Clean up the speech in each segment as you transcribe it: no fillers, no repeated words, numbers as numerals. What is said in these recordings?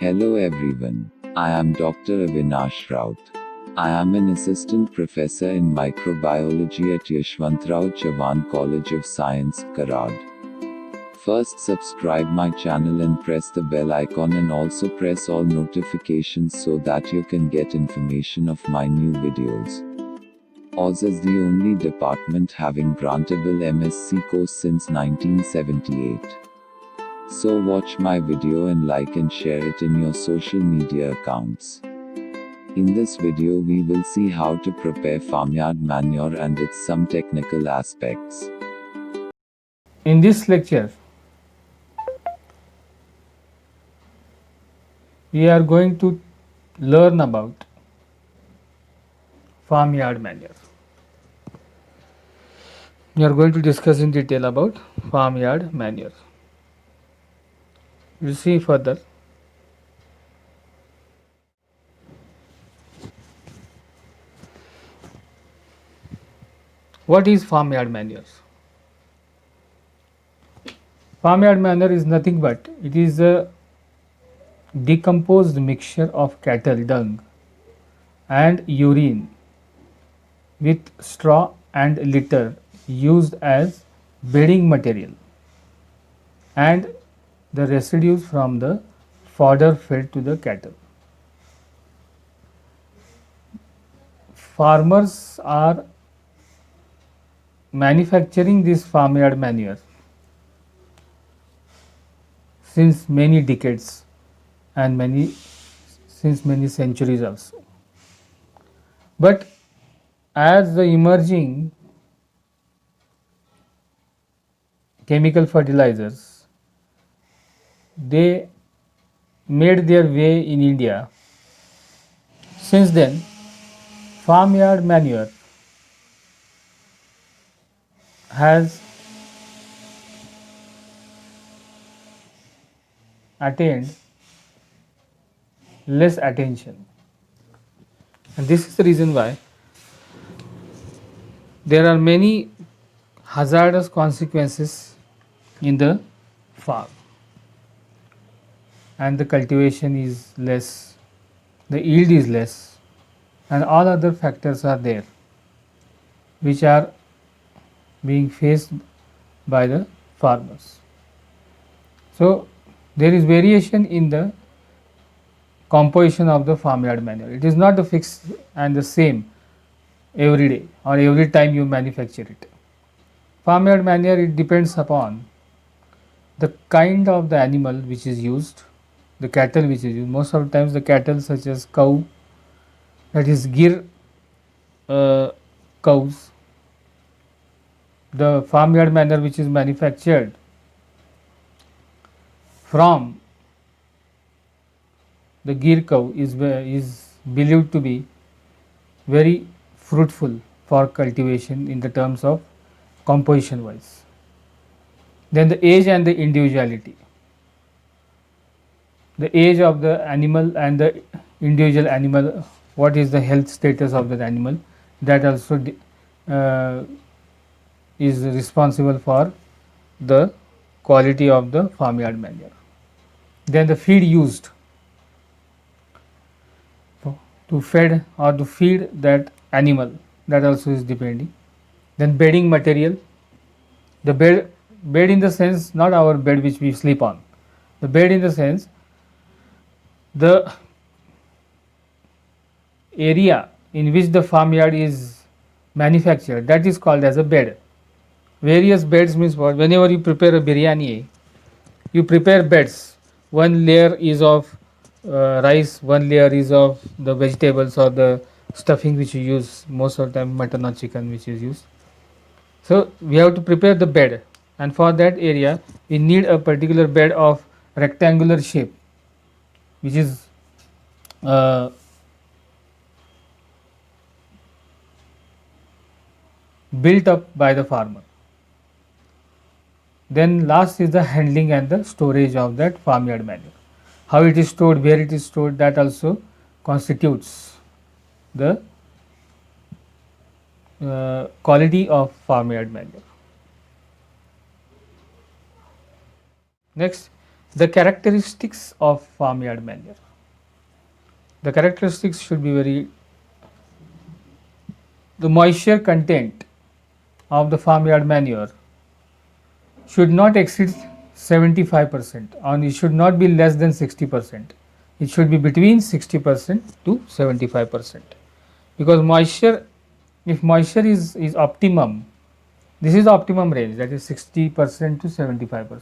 Hello everyone. I am Dr. Avinash Raut. I am an assistant professor in microbiology at Yashwantrao Chavan College of Science, Karad. First subscribe my channel and press the bell icon and also press all notifications so that you can get information of my new videos. Oz is the only department having grantable MSc course since 1978. So watch my video and like and share it in your social media accounts. In this video we will see how to prepare farmyard manure and its some technical aspects. In this lecture, we are going to learn about farmyard manure. We are going to discuss in detail about farmyard manure. We'll see further. What is farmyard manure? Farmyard manure is nothing but it is a decomposed mixture of cattle dung and urine with straw and litter used as bedding material and the residues from the fodder fed to the cattle. Farmers are manufacturing this farmyard manure since many decades and since many centuries also. But as the emerging chemical fertilizers, they made their way in India. Since then, farmyard manure has attained less attention, and this is the reason why there are many hazardous consequences in the farm, and the cultivation is less, the yield is less, and all other factors are there which are being faced by the farmers. So there is variation in the composition of the farmyard manure. It is not the fixed and the same every day or every time you manufacture it. Farmyard manure, it depends upon the kind of the animal which is used, the cattle which is used. Most of the times the cattle such as cow, that is Gir cows, the farmyard manure which is manufactured from the Gir cow is believed to be very fruitful for cultivation in the terms of composition wise. Then the age and the individuality. The age of the animal and the individual animal, what is the health status of that animal, that also is responsible for the quality of the farmyard manure. Then the feed used to fed or to feed that animal, that also is depending. Then bedding material, the bed in the sense not our bed which we sleep on, the bed in the sense the area in which the farmyard is manufactured, that is called as a bed. Various beds means what? Whenever you prepare a biryani, you prepare beds. One layer is of rice, one layer is of the vegetables or the stuffing which you use, most of the time mutton or chicken which is used. So we have to prepare the bed, and for that area we need a particular bed of rectangular shape which is built up by the farmer. Then last is the handling and the storage of that farmyard manure. How it is stored, where it is stored, that also constitutes the quality of farmyard manure. Next, The characteristics of farmyard manure. The characteristics should be the moisture content of the farmyard manure should not exceed 75% and it should not be less than 60%. It should be between 60% to 75%, because moisture, if moisture is optimum, this is the optimum range, that is 60% to 75%.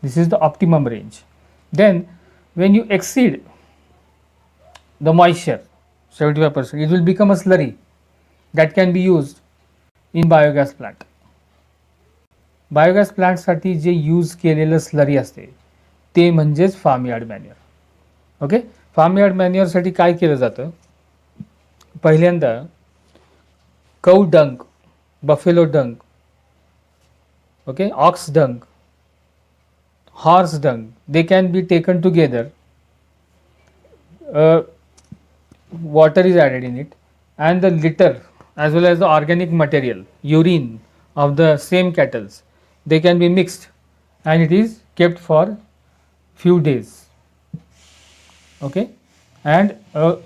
This is the optimum range. Then when you exceed the moisture 75%, it will become a slurry that can be used in biogas plant. Biogas प्लांटसाठी जे use केलेलं slurry असते ते म्हणजेच farmyard manure. Okay, farmyard मॅन्युअरसाठी काय केलं जातं, पहिल्यांदा cow dung, buffalo dung, okay, ox dung, horse dung, they can be taken together, water is added in it, and the litter as well as the organic material, urine of the same cattles, they can be mixed and it is kept for few days. Okay, and a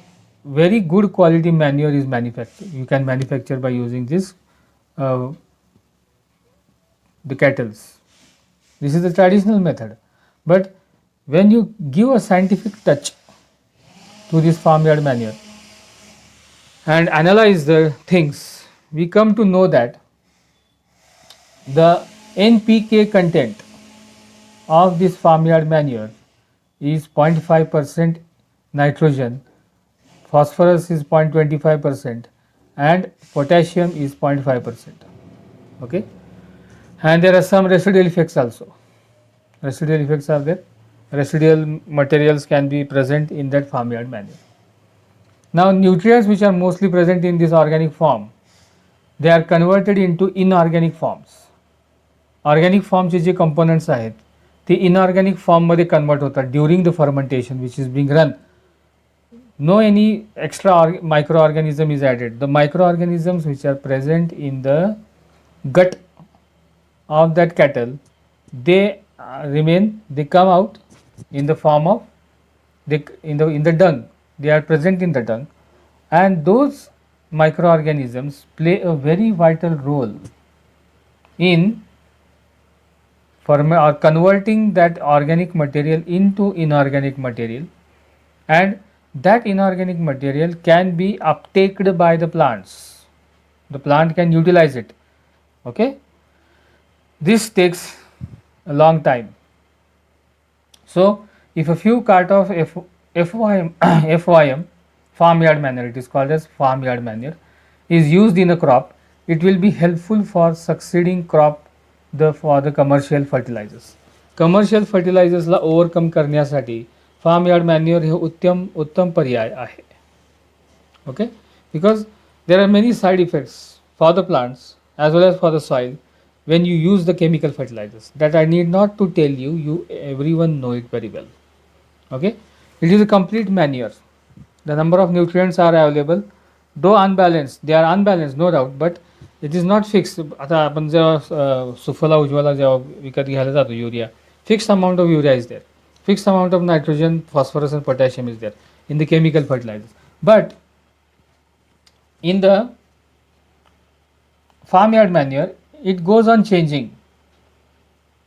very good quality manure is manufactured. You can manufacture by using this the cattles. This is the traditional method, but when you give a scientific touch to this farmyard manure and analyze the things, we come to know that the NPK content of this farmyard manure is 0.5% nitrogen, phosphorus is 0.25% and potassium is 0.5%. Okay, and there are some residual effects also. Residual effects are there. Residual materials can be present in that farmyard manure. Now nutrients which are mostly present in this organic form, they are converted into inorganic forms. Organic फॉर्मचे जे components आहेत ते inorganic फॉर्ममध्ये convert होतात during the fermentation which is being run. No any extra micro organism is added. The micro organisms which are present in the gut of that cattle, they remain, they come out in the form of in the dung. They are present in the dung, and those microorganisms play a very vital role in or converting that organic material into inorganic material, and that inorganic material can be uptaked by the plants. The plant can utilize it. Okay, this takes a long time. So if a few cart of FYM farmyard manure, it is called as farmyard manure, is used in a crop, it will be helpful for succeeding crop for the commercial fertilizers. Commercial फर्टिलायझर्सला overcome करण्यासाठी farmyard manure हे उत्तम पर्याय आहे. Okay, because there are many side effects for the plants as well as for the soil when you use the chemical fertilizers, that I need not to tell you, everyone know it very well. Okay, it is a complete manure. The number of nutrients are available, though unbalanced, they are unbalanced no doubt, but it is not fix. आता आपण जेव्हा सुफला उज्ज्वला जेव्हा विकत घ्यायला जातो urea, fixed amount of urea is there, fixed amount of nitrogen, phosphorus and potassium is there in the chemical fertilizers, but in the farmyard manure it goes on changing.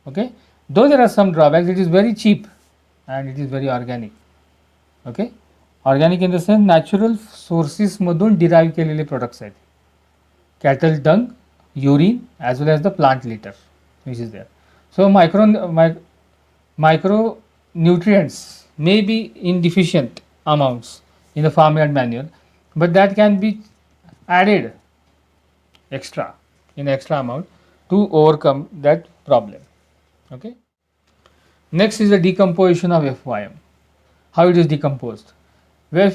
Okay, though there are some drawbacks, it is very cheap and it is very organic. Okay, organic in the sense natural sources मधून derive केलेले products आहेत. Cattle dung, urine as well as the plant litter which is there. So micronutrients may be in deficient amounts in the farmyard manure, but that can be added in extra amount to overcome that problem. Okay, next is the decomposition of FYM. How it is decomposed? Where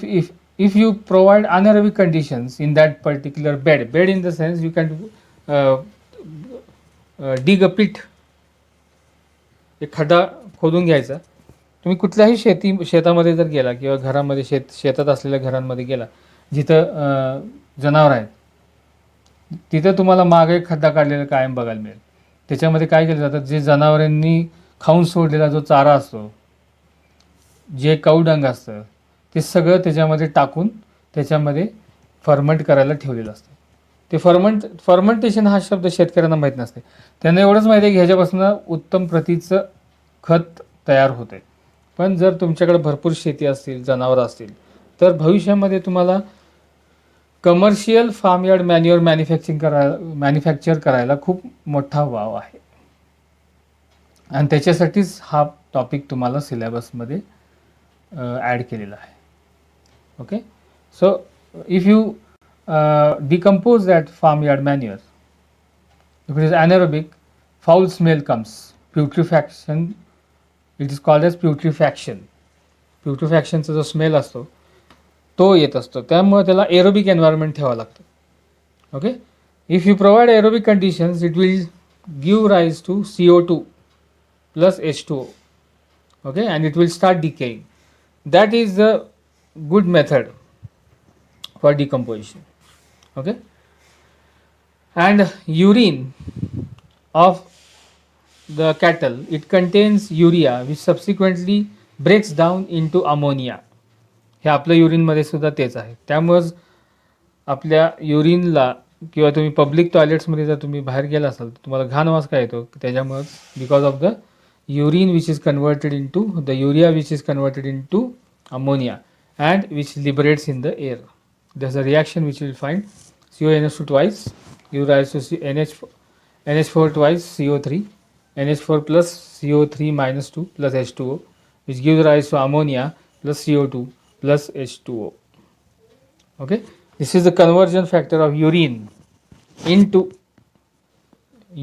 if you provide anaerobic conditions in that particular bed in the sense you can dig a pit, एक खड्डा खोदून घ्यायचा. तुम्ही कुठल्याही शेतामध्ये जर गेला किंवा घरामध्ये शेतात असलेल्या घरांमध्ये गेला जिथं जनावर आहेत, तिथं तुम्हाला मागे एक खड्डा काढलेला कायम बघायला मिळेल. त्याच्यामध्ये काय केलं जातं, जे जनावरांनी खाऊन सोडलेला जो चारा असतो, जे काऊडंग असतं, ते सगळं त्याच्यामध्ये टाकून त्याच्यामध्ये फर्मंट करायला ठेवलेलं असतं. ते फर्मंटेशन हा शब्द शेतकऱ्यांना माहीत नसते. त्यांना एवढंच माहिती आहे की ह्याच्यापासून उत्तम प्रतीचं खत तयार होते. पण जर तुमच्याकडे भरपूर शेती असतील, जनावरं असतील, तर भविष्यामध्ये तुम्हाला commercial farm yard manure manufacture करायला खूप मोठा वाव आहे. आणि त्याच्यासाठीच हा टॉपिक तुम्हाला सिलेबसमध्ये ॲड केलेला आहे. Okay, so if you decompose that farmyard manure, if it is anaerobic, foul smell comes, putrefaction, it is called as putrefaction. Putrefactionचा जो स्मेल असतो तो येत असतो, त्यामुळे त्याला एरोबिक एन्व्हायरमेंट ठेवावं लागतं. Okay, if you provide aerobic conditions it will give rise to CO2 plus H2O. Okay, and it will start decaying. That is the good method for decomposition. Okay, and urine of the cattle, it contains urea which subsequently breaks down into ammonia. हे आपल्या युरिनमध्ये सुद्धा तेच आहे. त्यामुळेच आपल्या युरिनला किंवा तुम्ही public टॉयलेट्समध्ये जर तुम्ही बाहेर गेला असाल तर तुम्हाला घाण वास काय येतो, त्याच्यामुळेच because of the urine which is converted into the urea which is converted into ammonia and which liberates in the air. There's a reaction which you will find CONH2 twice, you rise to NH4 twice CO3, NH4 plus CO3 minus 2 plus H2O, which gives rise to ammonia plus CO2 plus H2O. Okay, this is the conversion factor of urine into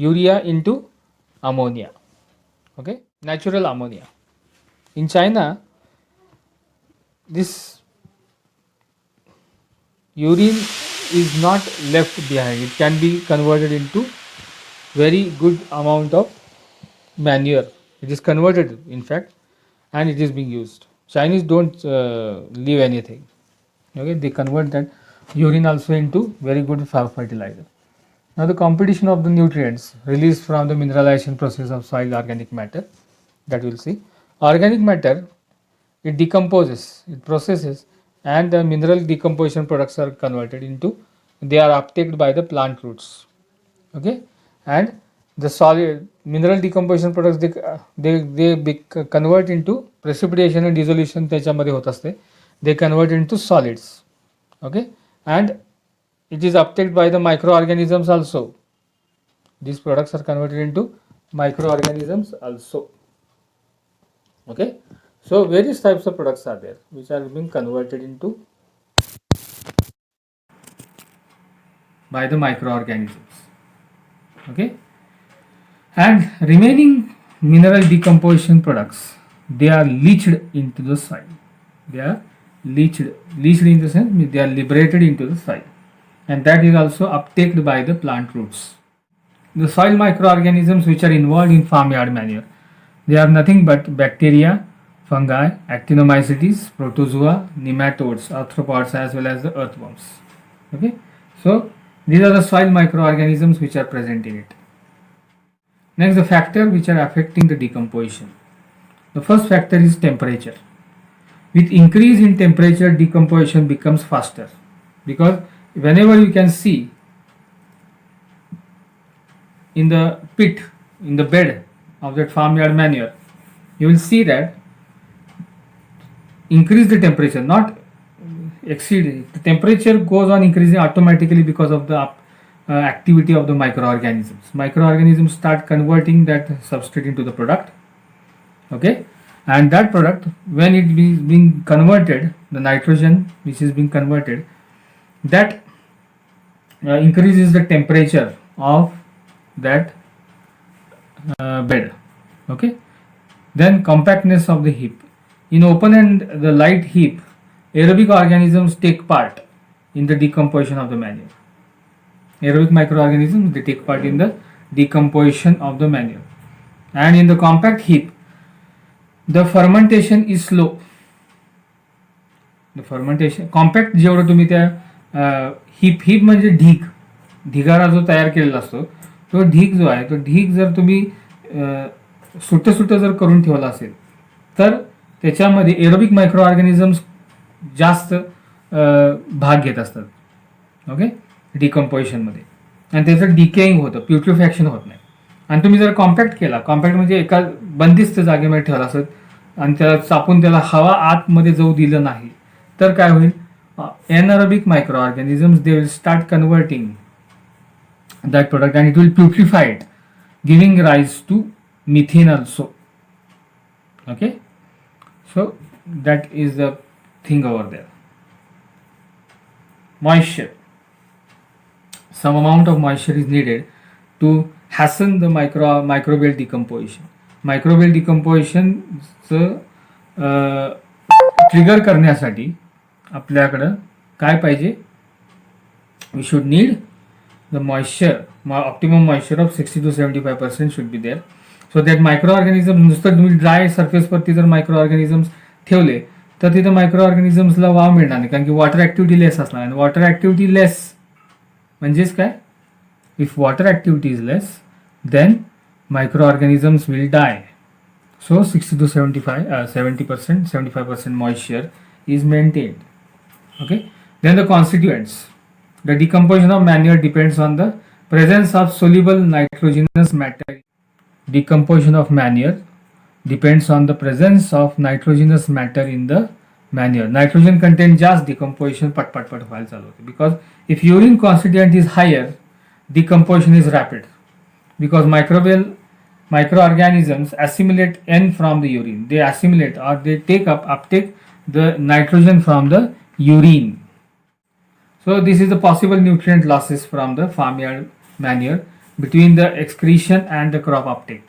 urea into ammonia. Okay, natural ammonia. In China, this urine is not left behind. It can be converted into very good amount of manure. It is converted, in fact, and it is being used. Chinese don't leave anything. Okay, they convert that urine also into very good fertilizer. Now the competition of the nutrients released from the mineralization process of soil organic matter, that we'll see. Organic matter, it decomposes, it processes, and the mineral decomposition products are converted into, they are uptaken by the plant roots. Okay, and the solid mineral decomposition products they convert into precipitation and dissolution त्याच्यामध्ये होत असते. They convert into solids. Okay, and it is uptaken by the microorganisms also. These products are converted into microorganisms also. Okay, so various types of products are there which are being converted into by the microorganisms. Okay, and remaining mineral decomposition products, they are leached into the soil. They are leached in the sense they are liberated into the soil, and that is also uptaken by the plant roots. The soil microorganisms which are involved in farmyard manure, they are nothing but bacteria, fungi, actinomycetes, protozoa, nematodes, arthropods, as well as the earthworms. Okay, so these are the soil microorganisms which are present in it. Next, the factors which are affecting the decomposition. The first factor is temperature. With increase in temperature, decomposition becomes faster, because whenever you can see in the pit, in the bed of that farmyard manure, you will see that increase the temperature, not exceed it. The temperature goes on increasing automatically because of the activity of the microorganisms. Microorganisms start converting that substrate into the product. Okay, and that product, when it is being converted, the nitrogen which is being converted, that increases the temperature of that bed. Okay, then compactness of the heap. In open and the light heap, aerobic organisms take part in the decomposition of the manure. Aerobic microorganisms, they take part in the decomposition of the manure. And in the compact heap, the fermentation is slow. The fermentation compact जेवढं तुम्ही त्या heap म्हणजे ढिगारा जो तयार केलेला असतो, तो ढीग जो आहे, तो ढीग जर तुम्ही सुट्ट जर करून ठेवलं असेल तर त्याच्यामध्ये एरोबिक मायक्रो ऑर्गॅनिझम्स जास्त भाग घेत असतात. ओके, डिकम्पोजिशनमध्ये, आणि त्याचं डिकेइंग होतं, प्युट्रिफॅक्शन होत नाही. आणि तुम्ही जर कॉम्पॅक्ट केला, कॉम्पॅक्ट म्हणजे एका बंदिस्त जागेमध्ये ठेवला असत आणि त्याला चापून त्याला हवा आतमध्ये जाऊ दिलं नाही तर काय होईल, anaerobic micro organisms they will start converting that product and it will putrefy it, giving rise to methane also. Okay, so that is the thing over there. Moisture, some amount of moisture is needed to hasten the microbial decomposition. Microbial decomposition trigger करण्यासाठी आपल्याकडं काय पाहिजे, we should need the moisture, optimum moisture of 60 to 75% should be there, so that microorganisms, नुसतं तुम्ही dry सरफेसवरती जर मायक्रोऑर्गॅनिझम्स ठेवले तर तिथे मायक्रोऑर्गॅनिझम्सला वाव मिळणार नाही, कारण की वॉटर ॲक्टिव्हिटी लेस असणार. आणि वॉटर ॲक्टिव्हिटी लेस म्हणजेच काय, if water activity is less then microorganisms will die. So 60 to 75% moisture is maintained. Okay, then the constituents. The decomposition of manure depends on the presence of soluble nitrogenous matter. Decomposition of manure depends on the presence of nitrogenous matter in the manure. Nitrogen content just decomposition pat व्हायला चालू होते, because if urine constituent is higher, decomposition is rapid, because microorganisms assimilate N from the urine. They assimilate or they uptake the nitrogen from the urine. So this is the possible nutrient losses from the farmyard manure between the excretion and the crop uptake.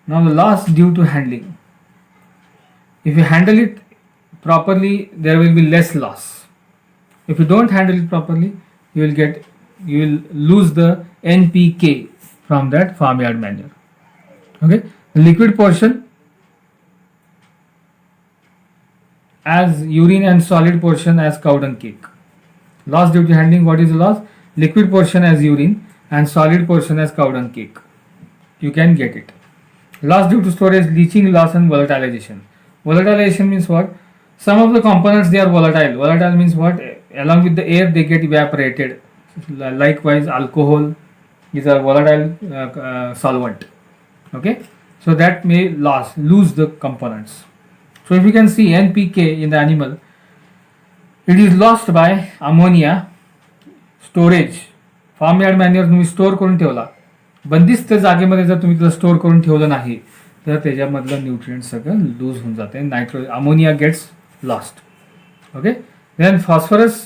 Now the loss due to handling. If you handle it properly, there will be less loss. If you don't handle it properly, you will lose the NPK from that farmyard manure. Okay, the liquid portion as urine and solid portion as cow dung cake. Loss due to handling, what is the loss? Liquid portion as urine and solid portion as cow dung cake. You can get it. Loss due to storage, leaching loss and volatilization. Volatilization means what? Some of the components, they are volatile. Volatile means what? Along with the air they get evaporated. Likewise alcohol is a volatile solvent. Okay, so that may lose the components. So if you can see NPK in the animal, it is lost by ammonia storage. Farmyard manure तुम्ही store करून ठेवला, बंदिस्त जागेमध्ये जर तुम्ही त्याला store करून ठेवलं नाही तर त्याच्यामधलं न्यूट्रिएंट सगळं लूज होऊन जाते, ammonia gets lost. Okay, then phosphorus,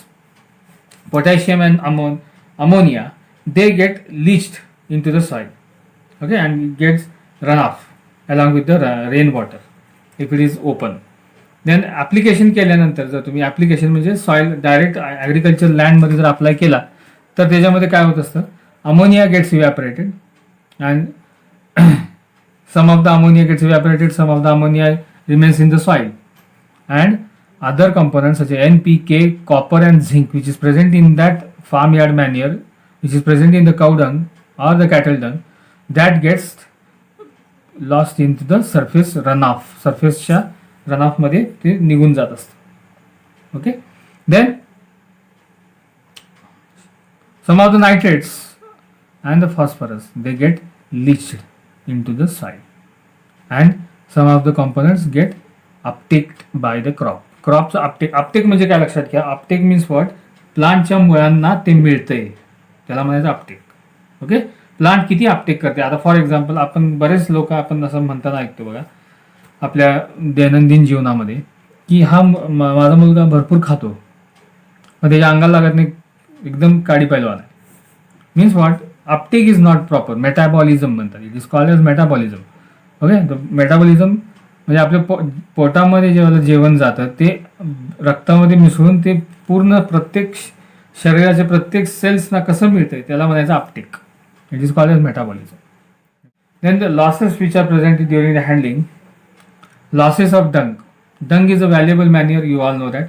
potassium and ammonia, they get leached into the soil. Okay, and it gets run off along with the rainwater if it is open. Then application केल्यानंतर जर तुम्ही application म्हणजे soil direct agriculture लँडमध्ये जर apply केला तर त्याच्यामध्ये काय होत असतं, ammonia gets evaporated and some of the ammonia gets evaporated, some of the ammonia remains in the soil, and other components such as NPK, copper and zinc which is present in that farmyard manure, which is present in the cow dung or the cattle dung, that gets lost into the surface runoff. सरफेसच्या runoff मध्ये ते निघून जात असतं. Okay, then some of the nitrates and the phosphorus they get leached into the soil, and some of the components get uptaked by the crop. क्रॉपचं uptake म्हणजे काय लक्षात घ्या, अपटेक मीन्स व्हॉट, प्लांटच्या मुळांना ते मिळतंय, त्याला म्हणायचं अपटेक. ओके, प्लांट किती अपटेक करते. आता फॉर एक्झाम्पल आपण बरेच लोक आपण असं म्हणताना ऐकतो बघा आपल्या दैनंदिन जीवनामध्ये की हा माझा मुलगा भरपूर खातो मग त्याच्या अंगाला लागत नाही, एकदम काडी पैलवान आहे. Means what, uptake is not proper, metabolism म्हणतात, it is called as metabolism. Okay, metabolism म्हणजे आपल्या पोटामध्ये जेव्हा जेवण जातं ते रक्तामध्ये मिसळून ते पूर्ण प्रत्येक शरीराच्या प्रत्येक सेल्सना कसं मिळतंय त्याला म्हणायचं uptake. It is called as metabolism. Then the losses which are present during the handling. Losses of dung. Dung is a valuable manure, you all know that.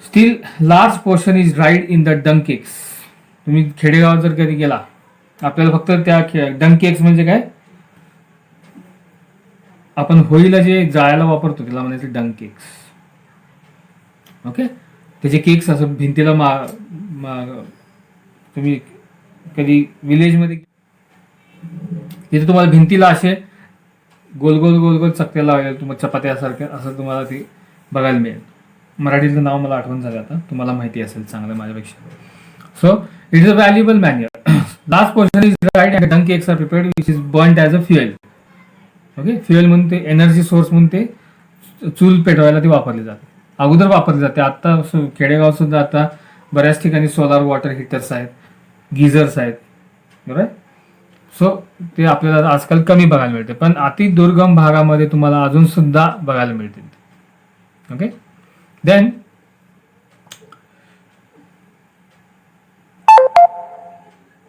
Still large portion is dried in the dung cakes. तुम्ही खेडेगावात जर कधी गेला आपल्याला फक्त त्या डंग cakes म्हणजे काय, आपण होळीला जे जाळायला वापरतो त्याला म्हणायचं डंग केक्स. ओके, त्याचे केक्स असं भिंतीला तुम्ही कधी विलेजमध्ये तिथे तुम्हाला भिंतीला असे गोल गोल गोल गोल चकत्या लावलेल्या तुम्हाला चपात्यासारख्या असं तुम्हाला ते बघायला मिळेल. मराठीचं नाव मला आठवण झालं आता, तुम्हाला माहिती असेल चांगलं माझ्यापेक्षा. So it is a valuable manure. Last portion is right and dung cakes are prepared which is burned as a fuel. Okay, fuel म्हणून ते एनर्जी सोर्स म्हणून ते चूल पेटवायला ते वापरले जाते. अगोदर वापरले जाते. आता खेडेगाव सुद्धा आता बऱ्याच ठिकाणी सोलार वॉटर हिटर्स आहेत, गिझर्स आहेत, बरोबर. सो ते आपल्याला आजकाल कमी बघायला मिळते, पण अति दुर्गम भागामध्ये तुम्हाला अजून सुद्धा बघायला मिळतील. Okay, then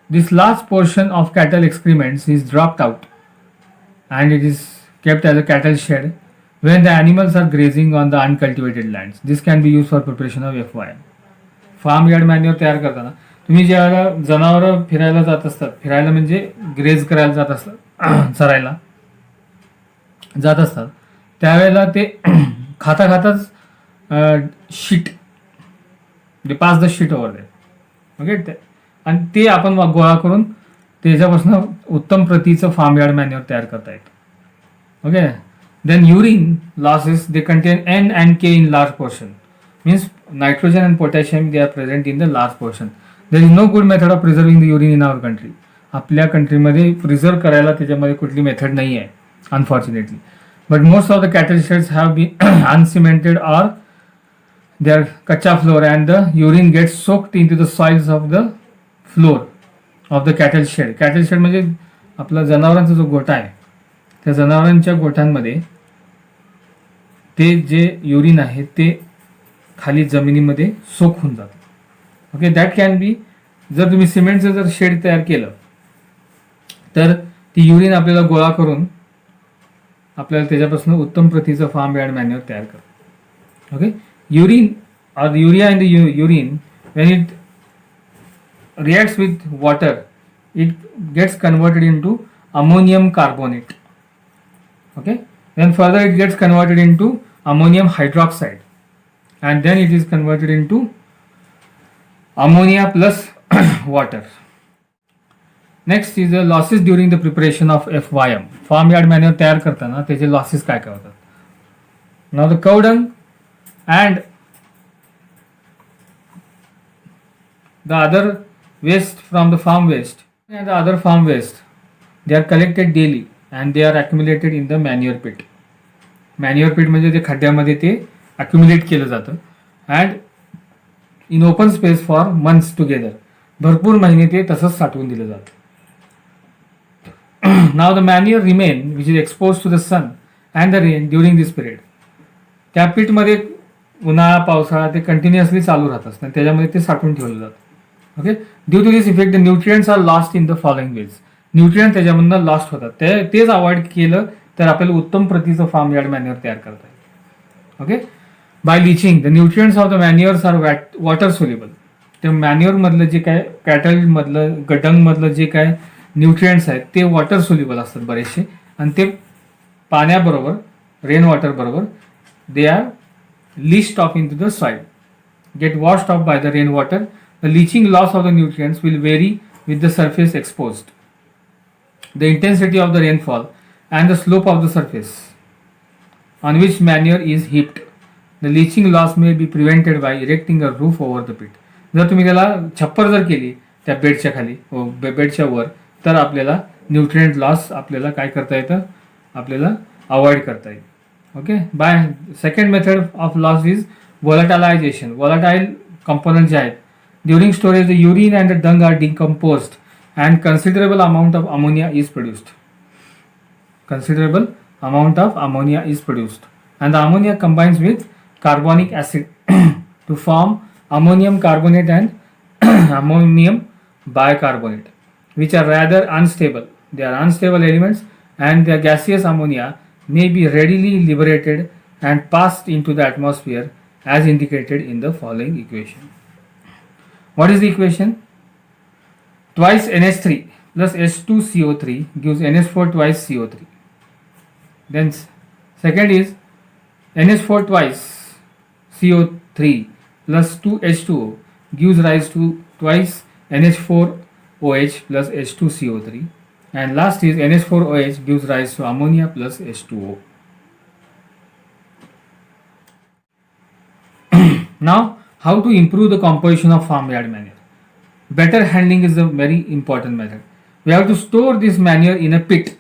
this large portion of cattle excrements is dropped out and it is kept as a cattle shed when the animals are grazing on the uncultivated lands. This can be used for preparation of FYM. Farm yard manure तयार करताना तुम्ही ज्यावेळेला जनावरं फिरायला जात असतात, फिरायला म्हणजे ग्रेज करायला जात असतात, चरायला जात असतात, त्यावेळेला ते खाता खाताच शीट दे pass the sheet over there. Okay, आणि ते आपण गोळा करून त्याच्यापासून उत्तम प्रतीचं फार्म यार्ड मॅन्युअर तयार करता येतं. Okay, then urine losses they contain N and K in large portion, means nitrogen and potassium they are present in the large portion. There is no good method of preserving the urine in our country. आपल्या कंट्रीमध्ये preserve करायला त्याच्यामध्ये कुठली method नाही आहे unfortunately. But most of the cattle sheds have been uncemented or they are कच्चा floor and the urine gets soaked in to the soils of the floor of the cattle shed. Cattle shed म्हणजे आपला जनावरांचा जो गोठा आहे, त्या जनावरांच्या गोठ्यांमध्ये ते जे युरिन आहे ते खाली जमिनीमध्ये सोक होऊन जातं. ओके, दॅट कॅन बी, जर तुम्ही सिमेंटचं जर शेड तयार केलं तर ती युरिन आपल्याला गोळा करून आपल्याला त्याच्यापासून उत्तम प्रतीचं फार्म यार्ड मॅन्युअर तयार करतो. Okay, urine or urea in the urine when it reacts with water, it gets converted into ammonium carbonate. Okay, then further it gets converted into ammonium hydroxide and then it is converted into ammonia plus water. Next is the losses during the preparation of FYM. Farm yard manure तयार करताना त्याचे losses काय काय होतात. Now the cow dung and the other waste from the farm waste and the other farm waste, they are collected daily and they are accumulated in the manure pit. Manure pit म्हणजे ते खड्ड्यामध्ये ते accumulate केलं जातं and in open space for months together. भरपूर महिने ते तसंच साठवून दिलं जातं. Now the manure remain which is exposed to the sun and the rain during this period. त्या पीटमध्ये उन्हाळा पावसाळा ते कंटिन्युअसली चालू राहत असतं, त्याच्यामध्ये ते साठवून ठेवलं जातं. Okay, due to this effect the nutrients are lost in the following ways. Nutrient त्याच्यामधनं लॉस्ट होतात, तेच अवॉइड केलं तर आपल्याला उत्तम प्रतीचं फार्म यार्ड मॅन्युअर तयार करता येईल. Okay, by leaching the nutrients of the manures are water soluble. ते मॅन्युअरमधलं जे काय कॅटलमधलं गडंगमधलं जे काय न्यूट्रिएंट्स आहेत ते वॉटर सोल्युबल असतात बरेचसे, आणि ते पाण्याबरोबर रेन वॉटर बरोबर they are list off in to the soil, get washed off by the rain water. The leaching loss of the nutrients will vary with the surface exposed, the intensity of the rainfall and the slope of the surface on which manure is heaped. The leaching loss may be prevented by erecting a roof over the pit. जर तुम्ही त्याला छप्पर जर केली त्या बेडच्या खाली बेडच्या वर तर आपल्याला न्यूट्रिएंट लॉस आपल्याला काय करता येतं, आपल्याला अवॉइड करता येईल. Okay, by second method of loss is volatilization. Volatile component जे आहेत, during storage the urine and the dung are decomposed and considerable amount of ammonia is produced. Considerable amount of ammonia is produced and the ammonia combines with carbonic acid to form ammonium carbonate and ammonium bicarbonate, which are rather unstable. They are unstable elements and their gaseous ammonia may be readily liberated and passed into the atmosphere as indicated in the following equation. What is the equation? Twice NH3 plus H2CO3 gives NH4 twice CO3. Then Second is NH4 twice CO3 plus 2H2O gives rise to twice NH4OH plus H2CO3, and last is NH4OH gives rise to ammonia plus H2O. Now, how to improve the composition of farmyard manure? Better handling is a very important method. We have to store this manure in a pit.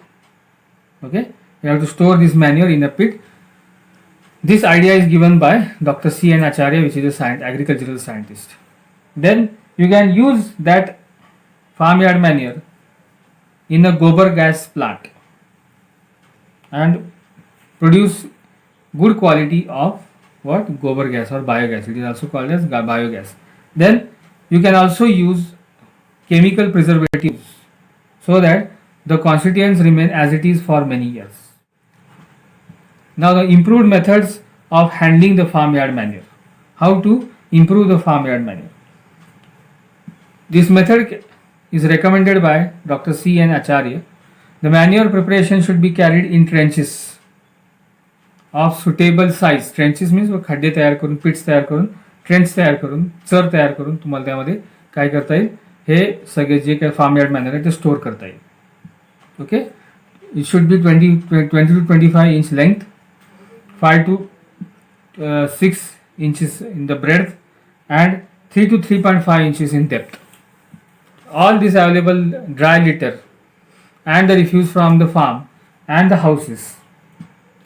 Okay, we have to store this manure in a pit. This idea is given by Dr. C.N. Acharya, which is a agricultural scientist. Then you can use that farmyard manure in a gobar gas plant and produce good quality of what? Gobar gas or biogas. It is also called as biogas. Then you can also use chemical preservatives so that the constituents remain as it is for many years. Now the improved methods of handling the farmyard manure. How to improve the farmyard manure? This method is recommended by Dr. C.N. Acharya. The manure preparation should be carried in trenches of suitable size. Trenches means खड्डे तयार करून, पिट्स तयार करून, trench तयार करून, चर तयार करून तुम्हाला त्यामध्ये काय करता येईल, हे सगळे जे काही फार्मयार्ड मॅनर आहे ते स्टोर करता येईल. Okay, it should be 20 to 25 inch length, 5 to 6 inches in the breadth, and 3 to 3.5 inches in depth. All this available dry litter and the refuse from the farm and the houses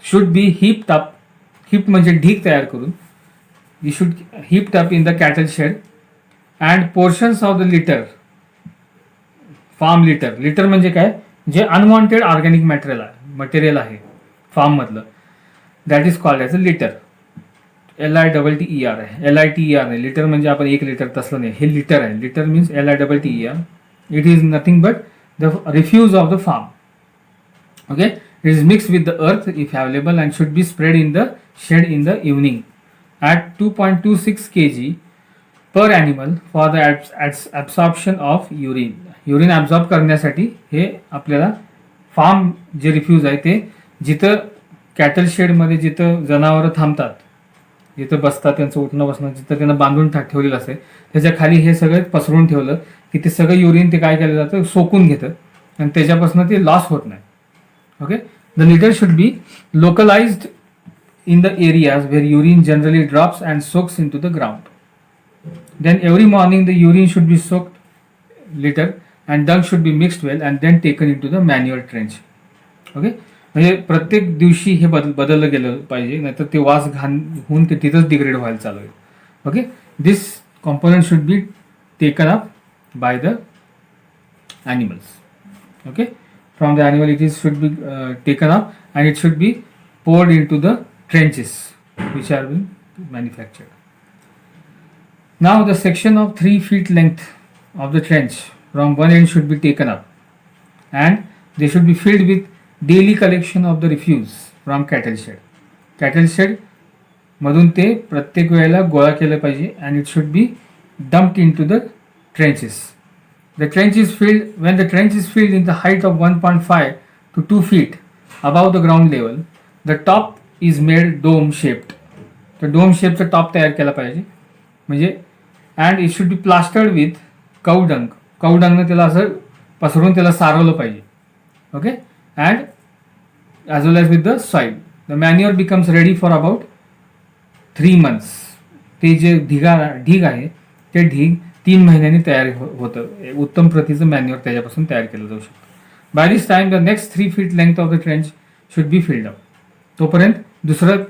should be heaped up. Heaped म्हणजे ढीक तयार करून. You should heaped up in the cattle shed, and portions of the litter, farm litter. Litter म्हणजे काय, जे unwanted organic material आहे farm मधलं, that is called as a litter. LITTER आहे, LITER नाही. लिटर म्हणजे आपण 1 लिटर तसलं नाही, हे लिटर आहे. Litter means LITTER. It is nothing but the refuse of the farm. Okay, it is mixed with the earth if available and should be spread in the shed in the evening at 2.26 kg per animal for the absorption of urine. Urine absorb करण्यासाठी हे आपल्याला farm जे refuse आहे ते जिथं cattle शेडमध्ये जिथं जनावरं थांबतात, जिथं बसतात, त्यांचं उठणं बसणं, जिथं त्यांना बांधून ठेवलेलं असते त्याच्या खाली हे सगळं पसरून ठेवलं की ते सगळं युरिन ते काय केलं जातं, सोकून घेतं आणि त्याच्यापासून ते लॉस होत नाही. Okay, the litter should be localized in the areas where urine generally drops and soaks into the ground. Then every morning the urine should be soaked litter and dung should be mixed well and then taken into the manure trench. Okay, म्हणजे प्रत्येक दिवशी हे बदललं गेलं पाहिजे, नाहीतर ते वास घाण होऊन ते तिथंच डिग्रेड व्हायला चालू आहे. Okay, this component should be taken up by the animals. Okay, from the animal it should be taken up and it should be poured into the trenches which are being manufactured. Now the section of 3 feet length of the trench from one end should be taken up and they should be filled with daily collection of the refuse from cattle shed. Cattle shed मधून ते प्रत्येक वेळेला गोळा केलं पाहिजे and it should be dumped into the trenches. The trench is filled, when the trench is filled in the height of 1.5 to 2 feet above the ground level, the top is made dome shaped. The dome shapeचं top तयार केला पाहिजे म्हणजे, and it should be plastered with cow dung. Cow dung ने त्याला असं पसरून त्याला सारवलं पाहिजे. Okay, and as well as with the soil. The manure becomes ready for about 3 months. ते जे ढीग आहे ते ढीग 3 महिन्यांनी तयार होतं. उत्तम प्रतीचं मॅन्युअर त्याच्यापासून तयार केलं जाऊ शकतं. By this time the next 3 feet length of the trench should be filled up. तोपर्यंत दुसरं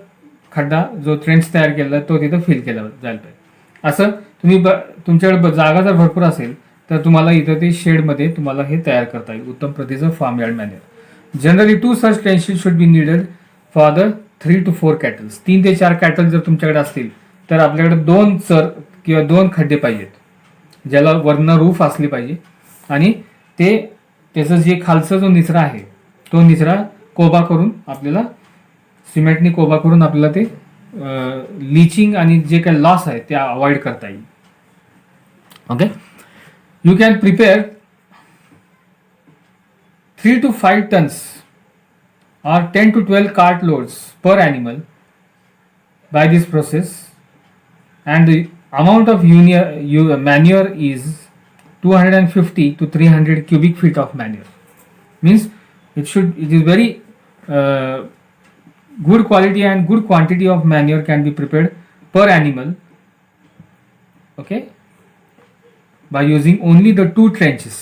खड्डा जो ट्रेंच तयार केलेला तो तिथं फिल केला जायला पाहिजे. असं तुम्ही तुमच्याकडे जागा जर भरपूर असेल तर तुम्हाला इथं ते शेडमध्ये तुम्हाला हे तयार करता येईल उत्तम प्रतीचं farm yard manure. Generally 2 such trenches should be needed for the 3 to 4 cattle. 3 ते 4 कॅटल जर तुमच्याकडे असतील तर आपल्याकडे 2 चर किंवा 2 खड्डे पाहिजेत, ज्याला वरनं रूफ असली पाहिजे आणि ते त्याचं जे खालचा जो निचरा आहे तो निचरा कोबा करून आपल्याला सिमेंटनी कोबा करून आपल्याला ते लिचिंग आणि जे काही लॉस आहे ते अवॉइड करता येईल. Okay, you can prepare 3 to 5 tons or 10 to 12 cart loads per animal by this process, and the amount of manure is 250 to 300 cubic feet of manure. Means it is very good quality and good quantity of manure can be prepared per animal, okay, by using only the 2 trenches.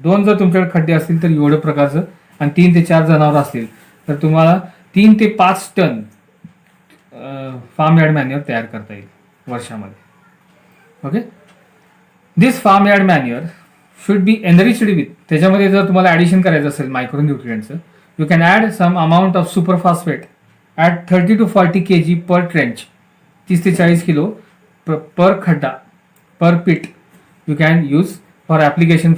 दोन जर तुमच्याकडे खड्डे असतील तर एवढं प्रकारचं, आणि 3 ते 4 जनावर असतील तर तुम्हाला 3 ते 5 टन फार्म यार्ड मॅन्युअर तयार करता येईल वर्षामध्ये. Okay, this farm yard manure should be enriched with, त्याच्यामध्ये जर तुम्हाला ॲडिशन करायचं असेल मायक्रोन्यूट्रिएंटचं, you can add some amount of superphosphate at 30 to 40 kg per trench, 30 ते 40 किलो per खड्डा, per pit you can use for application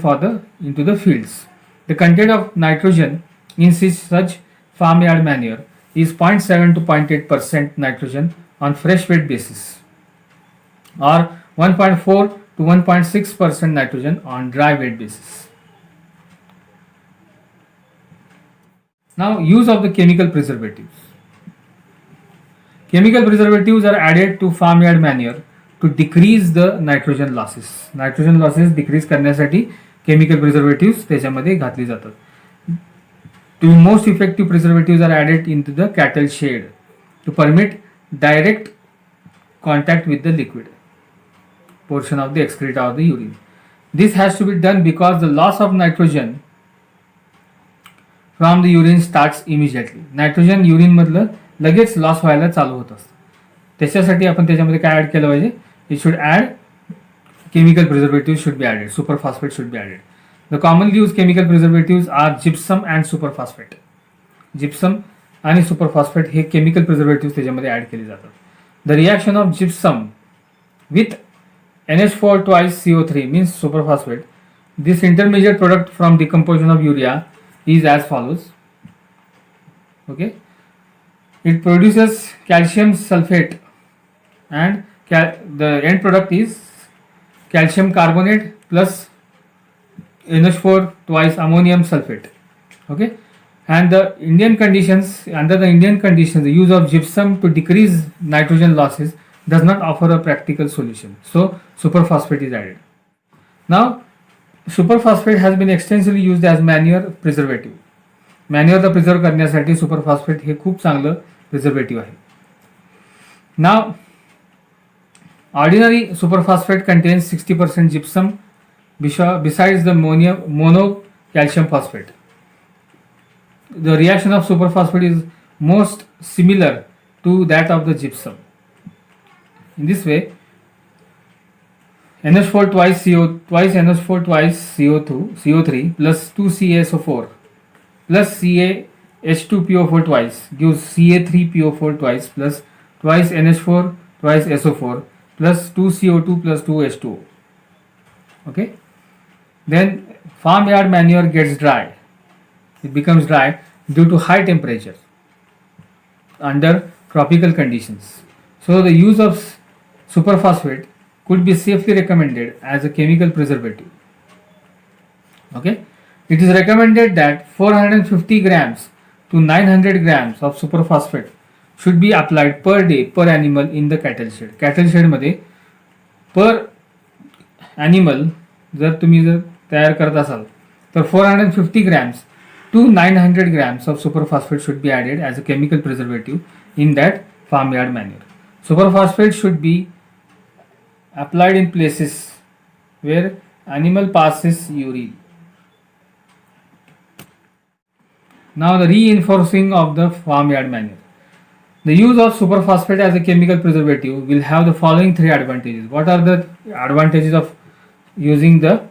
into the fields. The content of nitrogen in such farmyard manure is 0.7 to 0.8% nitrogen on fresh weight basis, or 1.4 to 1.6% nitrogen on dry weight basis. Now, use of the chemical preservatives. Chemical preservatives are added to farmyard manure to decrease the nitrogen losses. Nitrogen losses decrease करण्यासाठी chemical preservatives त्याच्यामध्ये घातली जातात. Two most effective preservatives are added into the cattle shed to permit direct contact with the liquid portion of the excreta of the urine. This has to be done because the loss of nitrogen from the urine starts immediately. Nitrogen urine मधलं लगेच loss व्हायला चालू होत असतं. त्याच्यासाठी आपण त्याच्यामध्ये काय ॲड केलं पाहिजे? It should add chemical preservatives should be added, superphosphate should be added. The commonly used chemical preservatives are gypsum and superphosphate. Gypsum आणि superphosphate हे chemical preservatives त्याच्यामध्ये ॲड केले जातात. The reaction of gypsum with NH4 twice CO3 means superphosphate. This intermediate product from decomposition of urea is as follows. Okay, it produces calcium sulfate and the end product is calcium carbonate plus NH4 twice ammonium sulfate. Okay, and the Indian conditions, under the Indian conditions, the use of gypsum to decrease nitrogen losses does not offer a practical solution, so superphosphate is added. Now, superphosphate has been extensively used as manure preservative. मॅन्युअरला preserve करण्यासाठी superphosphate हे खूप चांगलं preservative आहे. नाव, ordinary superphosphate contains 60% gypsum besides the mono calcium phosphate. The reaction of superphosphate is most similar to that of the gypsum. In this way, NH4 twice NH4 twice CO3 plus 2CaSO4 plus CaH2PO4 twice gives Ca3PO4 twice plus twice NH4 twice SO4 plus 2CO2 plus 2H2O. Okay, then farmyard manure gets dry. It becomes dry due to high temperature under tropical conditions. So the use of superphosphate could be safely recommended as a chemical preservative. Okay, it is recommended that 450 grams to 900 grams of superphosphate should be applied per day per animal in the cattle shed. Cattle shed मध्ये per animal जर तुम्ही तयार करत असाल तर 450 grams to 900 grams of superphosphate should be added as a chemical preservative in that farmyard manure. Superphosphate should be applied in places where animal passes urine. Now, the reinforcing of the farmyard manure. The use of superphosphate as a chemical preservative will have the following 3 advantages. What are the advantages of using the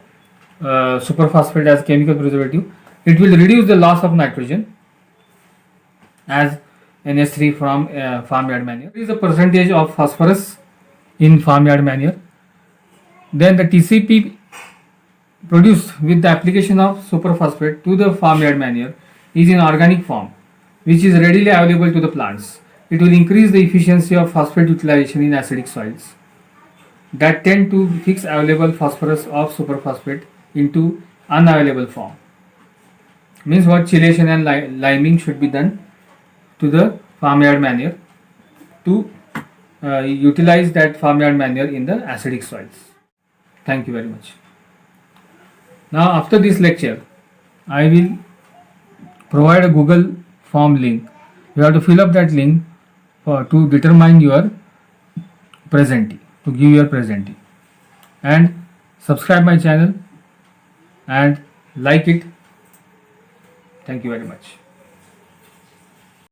superphosphate as chemical preservative? It will reduce the loss of nitrogen as NH3 from farmyard manure. What is the percentage of phosphorus in farmyard manure? Then the TCP produced with the application of superphosphate to the farmyard manure is in organic form, which is readily available to the plants. It will increase the efficiency of phosphate utilization in acidic soils that tend to fix available phosphorus of superphosphate into unavailable form. means what chelation and liming should be done to the farmyard manure to utilize that farmyard manure in the acidic soils. Thank you very much. Now after this lecture, I will provide a Google form link. You have to fill up that link to determine your presentee, to give your presentee, and subscribe my channel and like it. Thank you very much.